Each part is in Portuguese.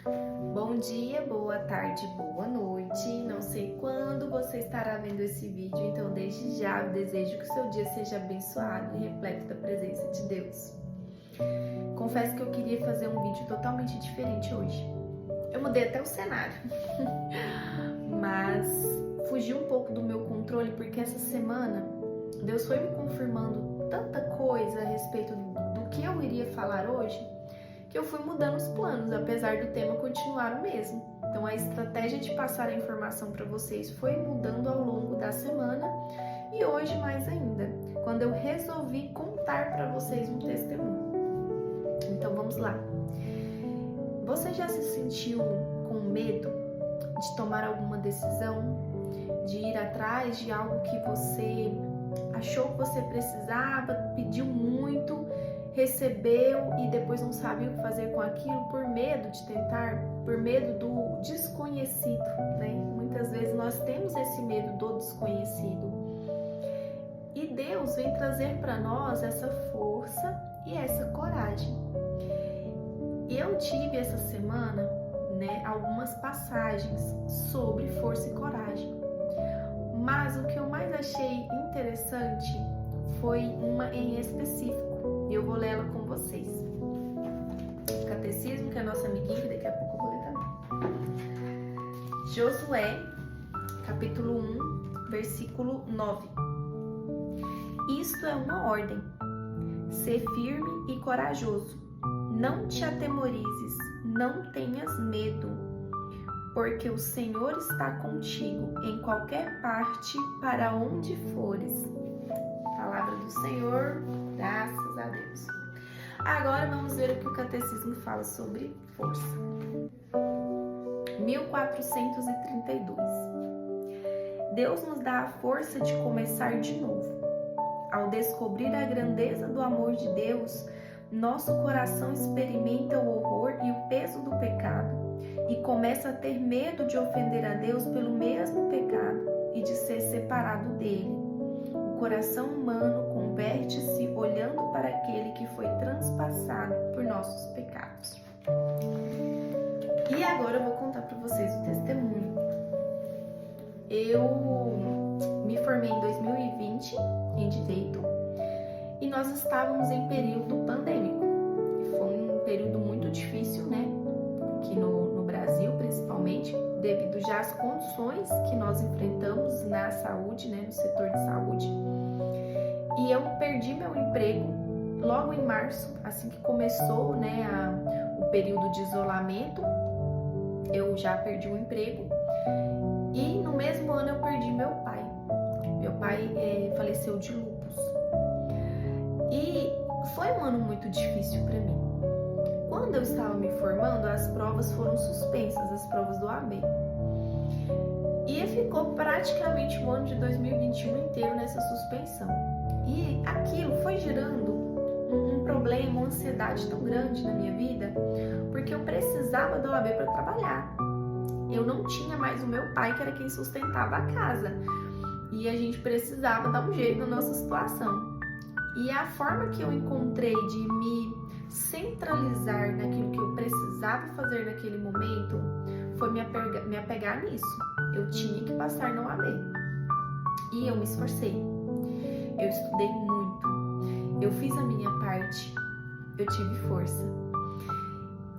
Bom dia, boa tarde, boa noite. Não sei quando você estará vendo esse vídeo, então desde já eu desejo que o seu dia seja abençoado e repleto da presença de Deus. Confesso que eu queria fazer um vídeo totalmente diferente hoje. Eu mudei até o cenário, mas fugi um pouco do meu controle porque essa semana Deus foi me confirmando tanta coisa a respeito do que eu iria falar hoje, que eu fui mudando os planos, apesar do tema continuar o mesmo. Então a estratégia de passar a informação para vocês foi mudando ao longo da semana e hoje mais ainda, quando eu resolvi contar para vocês um testemunho. Então vamos lá. Você já se sentiu com medo de tomar alguma decisão, de ir atrás de algo que você achou que você precisava, pediu muito, recebeu e depois não sabia o que fazer com aquilo por medo de tentar, por medo do desconhecido, né? Muitas vezes nós temos esse medo do desconhecido. E Deus vem trazer para nós essa força e essa coragem. Eu tive essa semana, algumas passagens sobre força e coragem. Mas o que eu mais achei interessante foi uma em específico. Eu vou ler ela com vocês. Catecismo, que é a nossa amiguinha, que daqui a pouco eu vou ler também. Josué, capítulo 1, versículo 9. Isto é uma ordem. Sê firme e corajoso. Não te atemorizes, não tenhas medo, porque o Senhor está contigo em qualquer parte para onde fores. Palavra do Senhor, graças a Deus. Agora vamos ver o que o Catecismo fala sobre força. 1432. Deus nos dá a força de começar de novo. Ao descobrir a grandeza do amor de Deus, nosso coração experimenta o horror e o peso do pecado e começa a ter medo de ofender a Deus pelo mesmo pecado e de ser separado dele. O coração humano converte-se olhando para aquele que foi transpassado por nossos pecados. E agora eu vou contar para vocês o testemunho. Eu me formei em 2020 em Direito e nós estávamos em período pandêmico. E foi um período muito difícil, aqui no Brasil, principalmente, devido já às condições que nós enfrentamos na saúde, no setor de saúde. E eu perdi meu emprego logo em março, assim que começou, o período de isolamento, eu já perdi o emprego. E no mesmo ano eu perdi meu pai. Meu pai faleceu de lúpus. E foi um ano muito difícil para mim. Quando eu estava me formando, as provas foram suspensas, as provas do AB. E ficou praticamente o ano de 2021 inteiro nessa suspensão. E aquilo foi gerando um problema, uma ansiedade tão grande na minha vida, porque eu precisava da OAB para trabalhar. Eu não tinha mais o meu pai, que era quem sustentava a casa. E a gente precisava dar um jeito na nossa situação. E a forma que eu encontrei de me centralizar naquilo que eu precisava fazer naquele momento foi me apegar nisso. Eu tinha que passar na OAB. E eu me esforcei. Eu estudei muito. Eu fiz a minha parte. Eu tive força.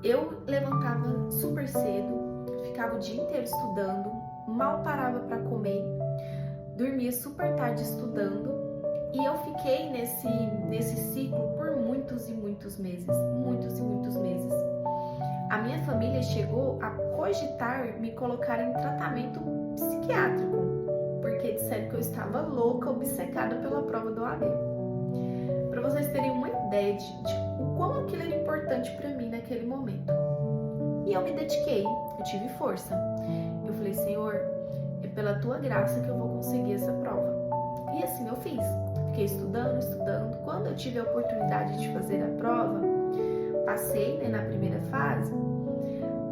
Eu levantava super cedo, ficava o dia inteiro estudando, mal parava para comer, dormia super tarde estudando. E eu fiquei nesse ciclo por muitos e muitos meses. Muitos e muitos meses. A minha família chegou a cogitar me colocar em tratamento psiquiátrico, porque disseram que eu estava louca, obcecada pela prova do OAB. Para vocês terem uma ideia de o quão aquilo era importante para mim naquele momento. E eu me dediquei, eu tive força. Eu falei, Senhor, é pela tua graça que eu vou conseguir essa prova. E assim eu fiz. Fiquei estudando. Quando eu tive a oportunidade de fazer a prova, passei na primeira fase.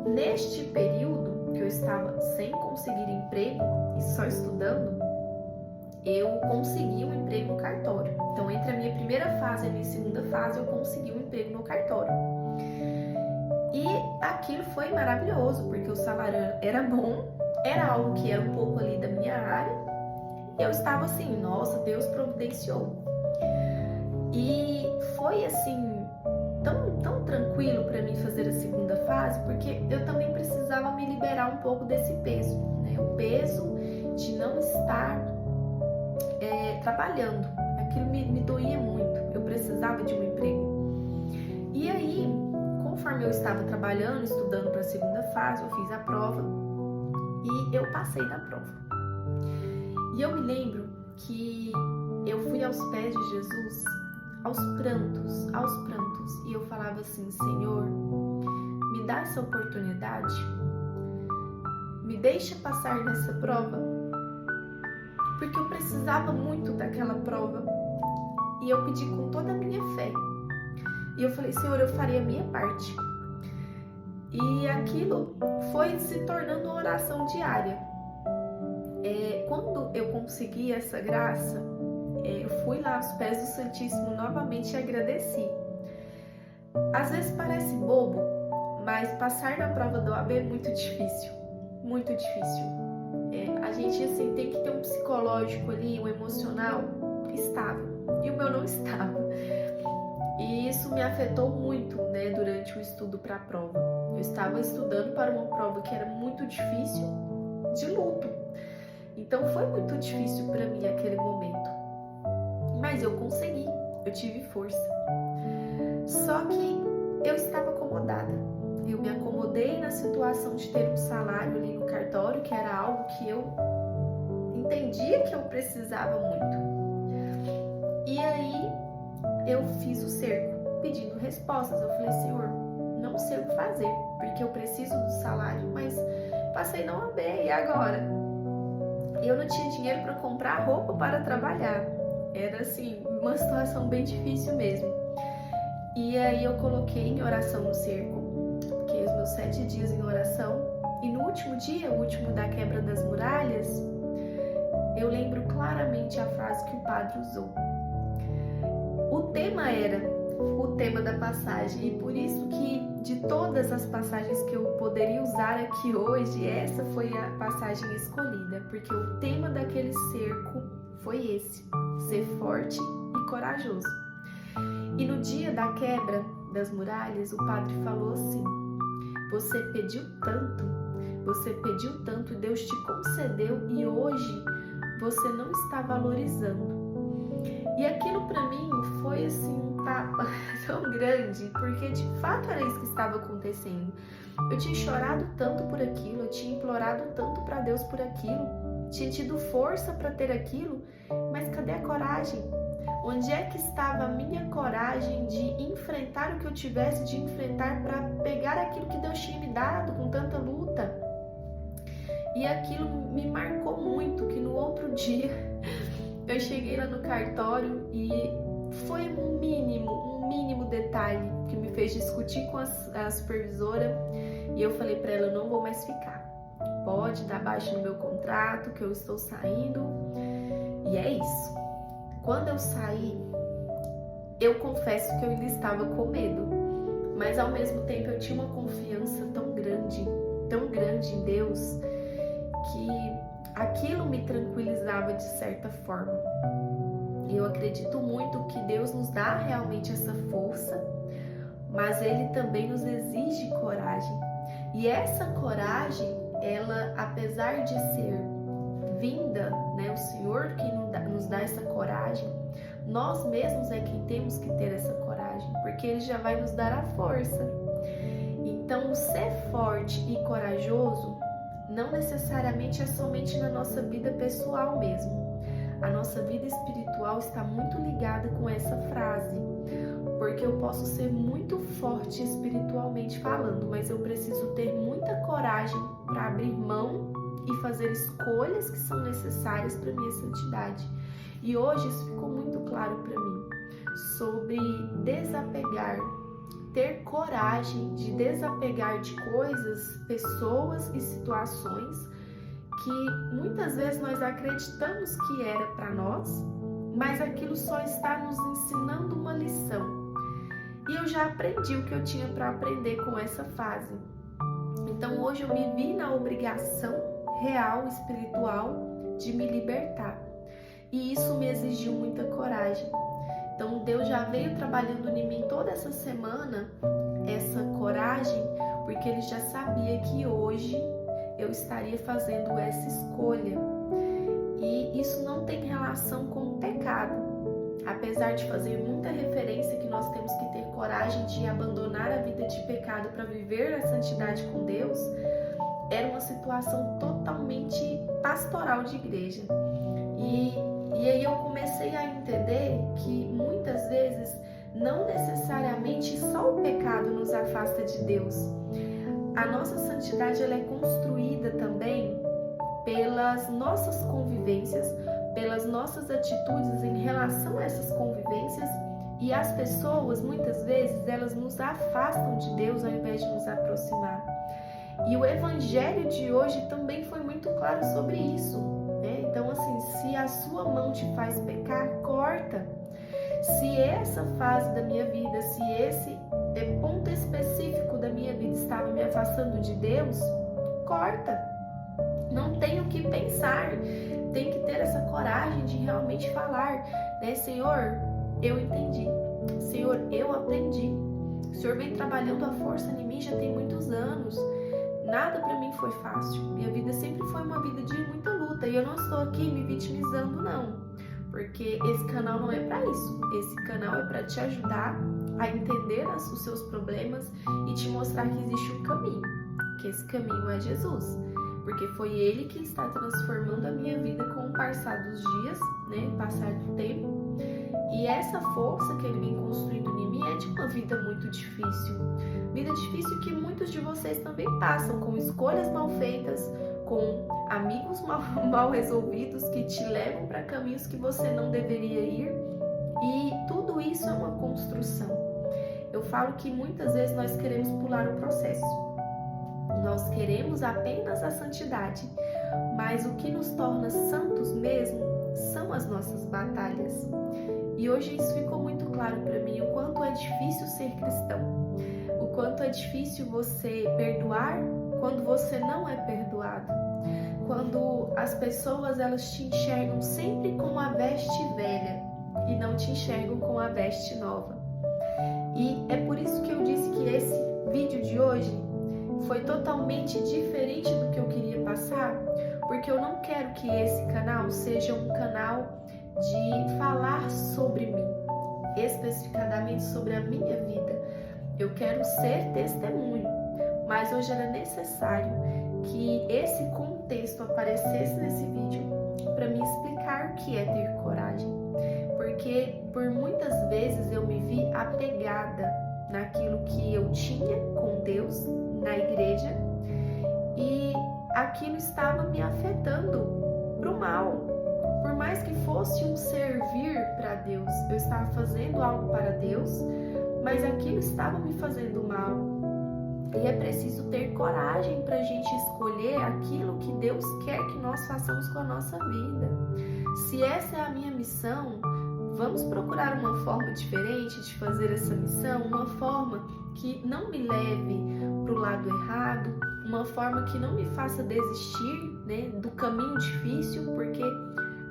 Neste período que eu estava sem conseguir emprego e só estudando, eu consegui um emprego no cartório. Então, entre a minha primeira fase e a minha segunda fase, eu consegui um emprego no cartório. E aquilo foi maravilhoso, porque o salário era bom, era algo que era um pouco ali da minha área. Eu estava assim, nossa, Deus providenciou. E foi assim, tão tranquilo para mim fazer a segunda fase, porque eu também precisava me liberar um pouco desse peso, né? O peso de não estar trabalhando. Aquilo me doía muito, eu precisava de um emprego. E aí, conforme eu estava trabalhando, estudando para a segunda fase, eu fiz a prova e eu passei na prova. E eu me lembro que eu fui aos pés de Jesus, aos prantos, e eu falava assim: Senhor, me dá essa oportunidade, me deixa passar nessa prova, porque eu precisava muito daquela prova, e eu pedi com toda a minha fé, e eu falei: Senhor, eu farei a minha parte. E aquilo foi se tornando uma oração diária. Quando eu consegui essa graça, eu fui lá aos pés do Santíssimo novamente e agradeci. Às vezes parece bobo, mas passar na prova da OAB é muito difícil, muito difícil. A gente assim, tem que ter um psicológico ali, um emocional estável, e o meu não estava. E isso me afetou muito, né, durante o estudo para a prova. Eu estava estudando para uma prova que era muito difícil, de luto. Então foi muito difícil para mim aquele momento. Mas eu consegui, eu tive força. Só que eu estava acomodada. Eu me acomodei na situação de ter um salário ali no cartório, que era algo que eu entendia que eu precisava muito. E aí eu fiz o cerco, pedindo respostas. Eu falei: Senhor, não sei o que fazer, porque eu preciso do salário, mas passei na OAB, e agora? Eu não tinha dinheiro para comprar roupa para trabalhar. Era assim, uma situação bem difícil mesmo. E aí eu coloquei em oração no cerco, fiquei os meus 7 dias em oração, e no último dia, o último da quebra das muralhas, eu lembro claramente a frase que o padre usou. O tema era o tema da passagem, e por isso que de todas as passagens que eu poderia usar aqui hoje, essa foi a passagem escolhida, porque o tema daquele cerco foi esse: ser forte e corajoso. E no dia da quebra das muralhas, o padre falou assim: você pediu tanto, Deus te concedeu, e hoje você não está valorizando. E aquilo para mim foi assim um tapa tão grande, porque de fato era isso que estava acontecendo. Eu tinha chorado tanto por aquilo, eu tinha implorado tanto para Deus por aquilo, tinha tido força para ter aquilo, mas cadê a coragem? Onde é que estava a minha coragem de enfrentar o que eu tivesse de enfrentar para pegar aquilo que Deus tinha me dado com tanta luta? E aquilo me marcou muito, que no outro dia eu cheguei lá no cartório e foi um mínimo detalhe que me fez discutir com a supervisora, e eu falei para ela: eu não vou mais ficar, pode dar baixa no meu contrato, que eu estou saindo. E é isso. Quando eu saí, eu confesso que eu ainda estava com medo, mas ao mesmo tempo eu tinha uma confiança tão grande em Deus, que aquilo me tranquilizava de certa forma. Eu acredito muito que Deus nos dá realmente essa força, mas Ele também nos exige coragem. E essa coragem, ela, apesar de ser vinda, né, o Senhor que nos dá essa coragem, nós mesmos é quem temos que ter essa coragem, porque Ele já vai nos dar a força. Então, ser forte e corajoso não necessariamente é somente na nossa vida pessoal mesmo. A nossa vida espiritual está muito ligada com essa frase, porque eu posso ser muito forte espiritualmente falando, mas eu preciso ter muita coragem para abrir mão e fazer escolhas que são necessárias para minha santidade. E hoje isso ficou muito claro para mim, sobre desapegar, ter coragem de desapegar de coisas, pessoas e situações que muitas vezes nós acreditamos que era para nós, mas aquilo só está nos ensinando uma lição. e eu já aprendi o que eu tinha para aprender com essa fase. Então hoje eu me vi na obrigação real, espiritual, de me libertar. E isso me exigiu muita coragem. Então Deus já veio trabalhando em mim toda essa semana, essa coragem, porque Ele já sabia que hoje eu estaria fazendo essa escolha. E isso não tem relação com o pecado. Apesar de fazer muita referência que nós temos que ter coragem de abandonar a vida de pecado para viver a santidade com Deus, era uma situação totalmente pastoral de igreja. E aí eu comecei a entender que muitas vezes não necessariamente só o pecado nos afasta de Deus. A nossa santidade ela é construída também pelas nossas convivências, pelas nossas atitudes em relação a essas convivências, e as pessoas muitas vezes elas nos afastam de Deus ao invés de nos aproximar. E o evangelho de hoje também foi muito claro sobre isso, né? Então assim, se a sua mão te faz pecar, corta. Se essa fase da minha vida, se esse ponto específico da minha vida estava me afastando de Deus, corta. Não tenho o que pensar, tem que ter essa coragem de realmente falar, né? Senhor, eu entendi. Senhor, eu aprendi. O Senhor vem trabalhando a força em mim já tem muitos anos. Nada para mim foi fácil. Minha vida sempre foi uma vida de muita luta e eu não estou aqui me vitimizando, não. Porque esse canal não é para isso. Esse canal é para te ajudar a entender os seus problemas e te mostrar que existe um caminho. Que esse caminho é Jesus. Porque foi Ele que está transformando a minha vida com o passar dos dias, né? Passar do tempo. E essa força que Ele vem construindo em mim é de uma vida muito difícil. Vida difícil que muitos de vocês também passam, com escolhas mal feitas, com amigos mal resolvidos que te levam para caminhos que você não deveria ir. E tudo isso é uma construção. Eu falo que muitas vezes nós queremos pular o processo. Nós queremos apenas a santidade, mas o que nos torna santos mesmo são as nossas batalhas. E hoje isso ficou muito claro para mim, o quanto é difícil ser cristão, o quanto é difícil você perdoar quando você não é perdoado, quando as pessoas elas te enxergam sempre com a veste velha e não te enxergam com a veste nova. E é por isso que eu disse que esse vídeo de hoje foi totalmente diferente do que eu queria passar, porque eu não quero que esse canal seja um canal de falar sobre mim, especificadamente sobre a minha vida. Eu quero ser testemunho, mas hoje era necessário que esse contexto aparecesse nesse vídeo para me explicar o que é ter coragem, porque por muitas vezes eu me vi apegada naquilo que eu tinha com Deus, na igreja, e aquilo estava me afetando para o mal. Por mais que fosse um servir para Deus, eu estava fazendo algo para Deus, mas aquilo estava me fazendo mal. E é preciso ter coragem para a gente escolher aquilo que Deus quer que nós façamos com a nossa vida. Se essa é a minha missão, vamos procurar uma forma diferente de fazer essa missão, uma forma que não me leve para o lado errado, uma forma que não me faça desistir, né, do caminho difícil, porque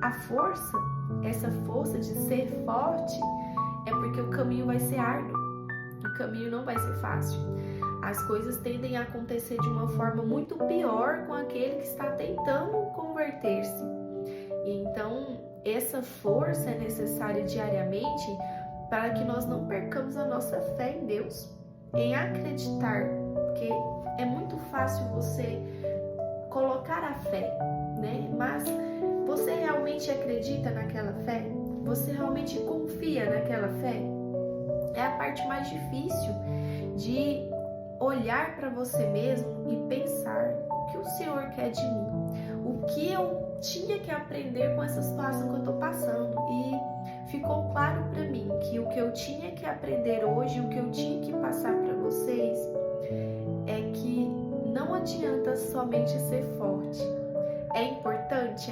a força, essa força de ser forte, é porque o caminho vai ser árduo, o caminho não vai ser fácil. As coisas tendem a acontecer de uma forma muito pior com aquele que está tentando converter-se. Então, essa força é necessária diariamente para que nós não percamos a nossa fé em Deus, em acreditar, porque é muito fácil você colocar a fé, né? Mas você realmente acredita naquela fé? Você realmente confia naquela fé? É a parte mais difícil de olhar para você mesmo e pensar o que o Senhor quer de mim, o que eu tinha que aprender com essa situação que eu estou passando. E ficou claro para mim que o que eu tinha que aprender hoje, o que eu tinha que passar para vocês, é que não adianta somente ser forte. É importante,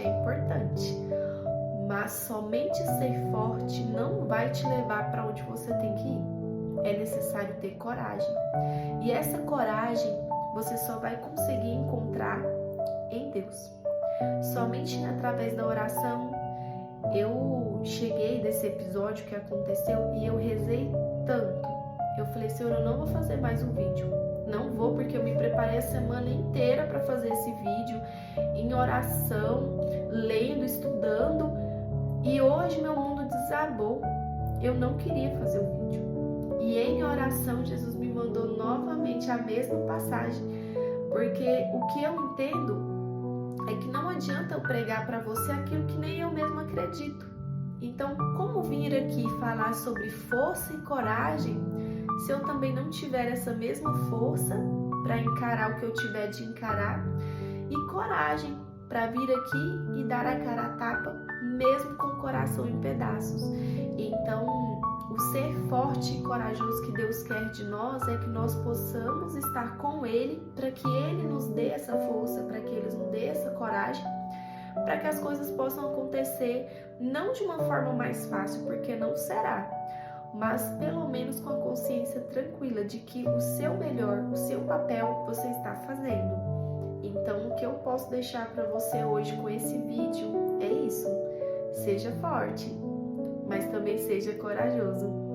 mas somente ser forte não vai te levar para onde você tem que ir. é necessário ter coragem. E essa coragem você só vai conseguir encontrar em Deus. Somente através da oração. Eu cheguei desse episódio que aconteceu e eu rezei tanto. Eu falei, Senhor, eu não vou fazer mais um vídeo. Não vou, porque eu me preparei a semana inteira para fazer esse vídeo, em oração, lendo, estudando. E hoje meu mundo desabou. Eu não queria fazer o vídeo. E em oração, Jesus me mandou novamente a mesma passagem. Porque o que eu entendo é que não adianta eu pregar para você aquilo que nem eu mesma acredito. Então, como vir aqui falar sobre força e coragem, se eu também não tiver essa mesma força para encarar o que eu tiver de encarar, e coragem para vir aqui e dar a cara a tapa, mesmo com o coração em pedaços. Então, o ser forte e corajoso que Deus quer de nós é que nós possamos estar com Ele, para que Ele nos dê essa força, para que Ele nos dê essa coragem, para que as coisas possam acontecer não de uma forma mais fácil, porque não será, mas pelo menos com a consciência tranquila de que o seu melhor, o seu papel você está fazendo. Então, o que eu posso deixar para você hoje com esse vídeo é isso. Seja forte, mas também seja corajoso.